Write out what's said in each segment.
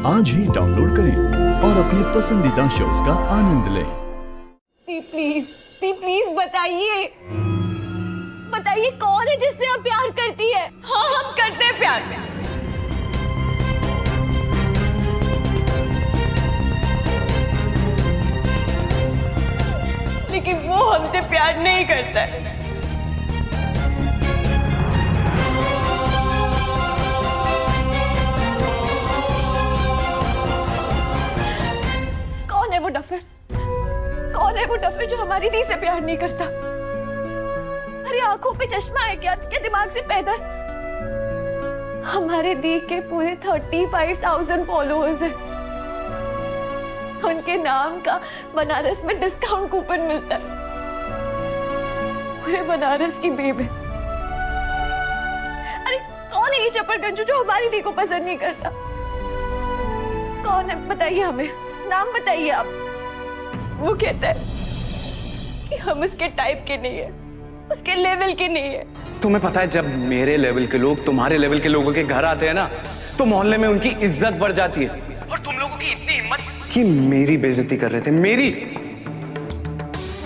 आज ही डाउनलोड करें और अपने पसंदीदा शोज का आनंद लें। प्लीज बताइए बताइए कौन है जिससे आप प्यार करती है? हाँ, हम करते हैं प्यार। लेकिन वो हमसे प्यार नहीं करता है। कौन है वो डफर? कौन है वो डफर जो हमारी दी से प्यार नहीं करता? अरे आंखों पे चश्मा है क्या दिमाग से पैदल? हमारे दी के पूरे 35,000 फॉलोअर्स हैं। उनके नाम का बनारस में डिस्काउंट कूपन मिलता है। पूरे बनारस की बेब है। अरे कौन है ये चपड़गंजू जो हमारी दी को पसंद नहीं करता? कौन है बताइए, हमें नाम बताइए आप। वो कहता है कि हम उसके टाइप के नहीं है, उसके लेवल के नहीं है। तुम्हें पता है जब मेरे लेवल के लोग तुम्हारे लेवल के लोगों के घर आते हैं ना, तो मोहल्ले में उनकी इज्जत बढ़ जाती है। और तुम लोगों की इतनी हिम्मत कि मेरी बेइज्जती कर रहे थे। मेरी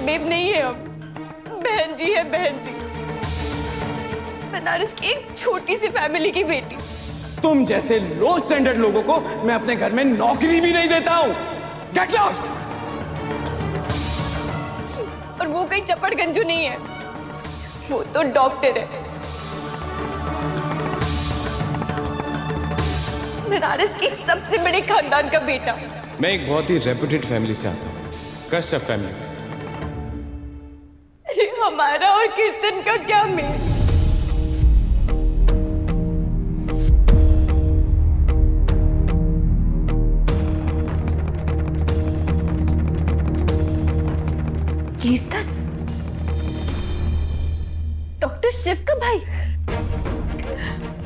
बेब नहीं है, हम बहन जी है, बहन जी। बनारस की एक छोटी सी फैमिली की बेटी। तुम जैसे लो स्टैंडर्ड लोगों को मैं अपने घर में नौकरी भी नहीं देता हूं। Get lost. और वो कोई चपड़गंजू नहीं है, वो तो डॉक्टर है। बनारस की सबसे बड़े खानदान का बेटा। मैं एक बहुत ही रेप्यूटेड फैमिली से आता हूँ, कश्यप फैमिली। अरे हमारा और कीर्तन का क्या मेल? कीर्तन डॉक्टर शिव का भाई?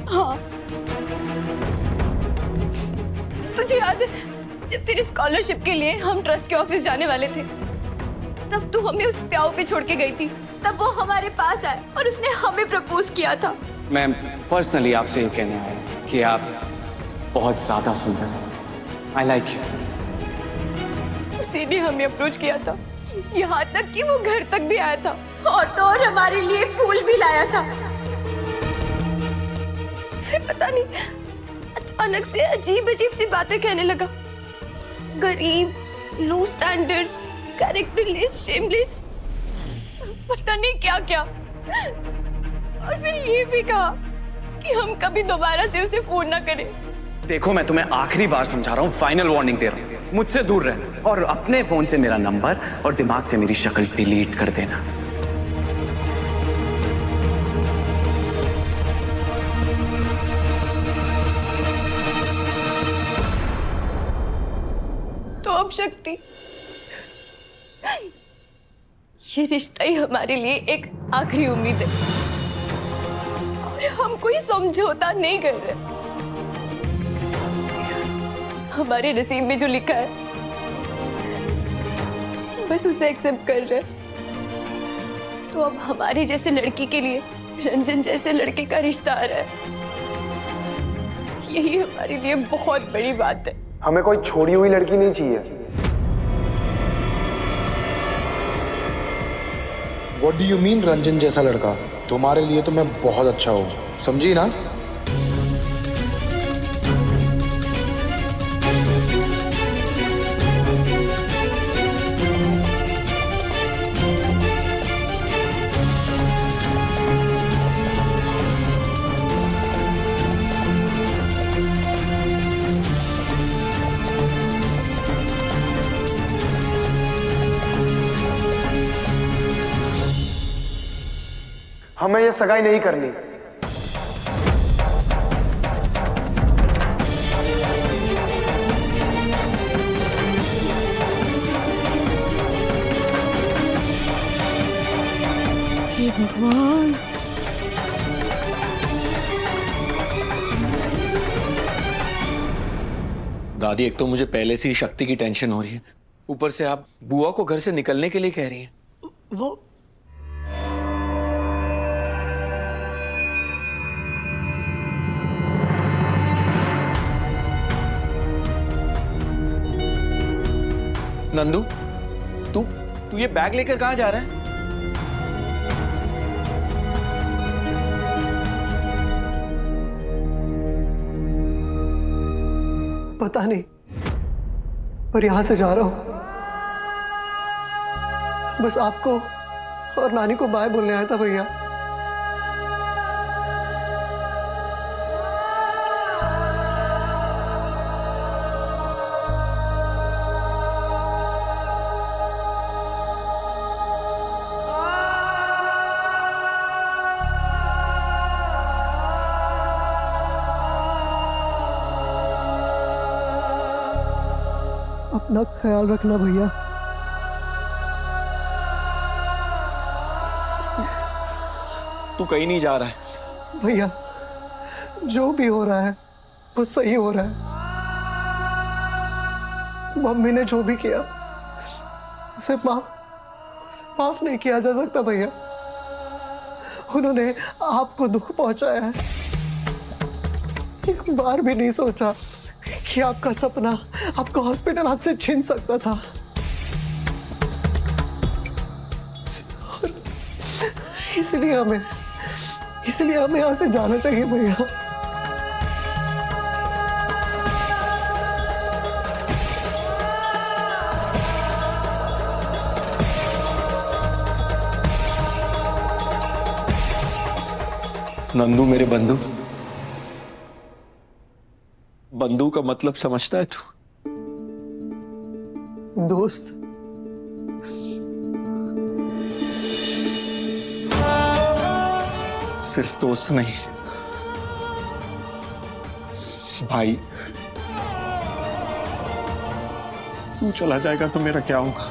हाँ, मुझे याद है जब तेरी स्कॉलरशिप के लिए हम ट्रस्ट के ऑफिस जाने वाले थे, तब तू हमें उस प्याऊ पे छोड़ के गई थी। तब वो हमारे पास आया और उसने हमें प्रपोज किया था। मैं पर्सनली आपसे ये कहने आया कि आप बहुत ज्यादा सुंदर हैं। I like you. उसी ने हमें अप्रोच किया था, यहाँ तक कि वो घर तक भी आया था और तो और हमारे लिए फूल भी लाया था। फिर पता नहीं अचानक से अजीब अजीब सी बातें कहने लगा। गरीब, लो स्टैंडर्ड, कैरेक्टरलेस, शेमलेस, पता नहीं क्या क्या। और फिर ये भी कहा कि हम कभी दोबारा से उसे फोन ना करें। देखो, मैं तुम्हें आखिरी बार समझा रहा हूँ, फाइनल वार्निंग दे रहा हूँ। मुझसे दूर रहना और अपने फोन से मेरा नंबर और दिमाग से मेरी शक्ल डिलीट कर देना। तो अब शक्ति, ये रिश्ता ही हमारे लिए एक आखिरी उम्मीद है और हम कोई समझौता नहीं कर रहे। हमारे नसीब में जो लिखा है बस उसे एक्सेप्ट कर रहे। तो अब हमारे जैसे लड़की के लिए रंजन जैसे लड़के का रिश्ता आ रहा है। यही हमारे लिए बहुत बड़ी बात है। हमें कोई छोड़ी हुई लड़की नहीं चाहिए। What do you mean Ranjan जैसा लड़का? तुम्हारे लिए तो मैं बहुत अच्छा हूँ, समझी ना? हमें ये सगाई नहीं करनी। हे भगवान, दादी, एक तो मुझे पहले से ही शक्ति की टेंशन हो रही है, ऊपर से आप बुआ को घर से निकलने के लिए कह रही हैं। वो नंदू, तू तू ये बैग लेकर कहाँ जा रहा है? पता नहीं, पर यहां से जा रहा हूं। बस आपको और नानी को बाय बोलने आया था भैया। अपना ख्याल रखना भैया। तू कहीं नहीं जा रहा है। भैया, जो भी हो रहा है वो सही हो रहा है। मम्मी ने जो भी किया उसे माफ नहीं किया जा सकता भैया। उन्होंने आपको दुख पहुंचाया है। एक बार भी नहीं सोचा कि आपका सपना, आपका हॉस्पिटल आपसे छीन सकता था। और इसलिए हमें यहां से जाना चाहिए भैया। नंदू मेरे बंधु, बंधु का मतलब समझता है तू? दोस्त। सिर्फ दोस्त नहीं, भाई। तू चला जाएगा तो मेरा क्या होगा?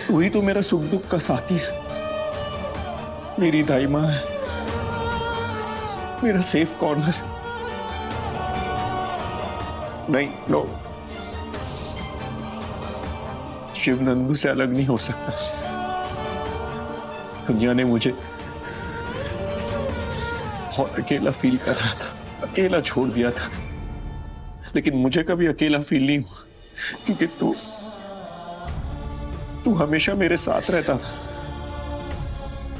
तू ही तो मेरा सुख दुख का साथी है, मेरी दाई माँ है, मेरा सेफ कॉर्नर। नहीं, नो, शिव नंदू से अलग नहीं हो सकता। दुनिया ने मुझे बहुत अकेला फील कर रहा था, अकेला छोड़ दिया था, लेकिन मुझे कभी अकेला फील नहीं हुआ, क्योंकि तू हमेशा मेरे साथ रहता था,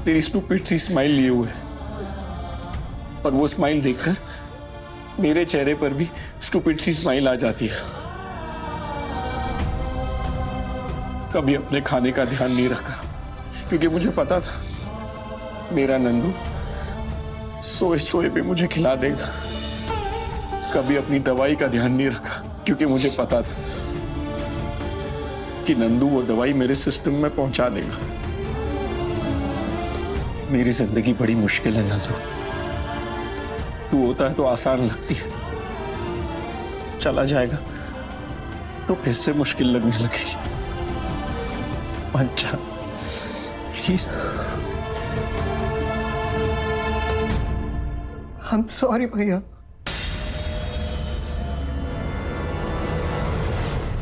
तेरी स्टूपिड सी स्माइल लिए हुए। पर वो स्माइल देखकर मेरे चेहरे पर भी स्टूपिड सी स्माइल आ जाती है। कभी अपने खाने का ध्यान नहीं रखा, क्योंकि मुझे पता था मेरा नंदू सोए सोए पे मुझे खिला देगा। कभी अपनी दवाई का ध्यान नहीं रखा, क्योंकि मुझे पता था कि नंदू वो दवाई मेरे सिस्टम में पहुंचा देगा। मेरी जिंदगी बड़ी मुश्किल है नंदू, तू होता है तो आसान लगती है, चला जाएगा तो फिर से मुश्किल लगने लगेगी। अच्छा प्लीज। I'm sorry भैया।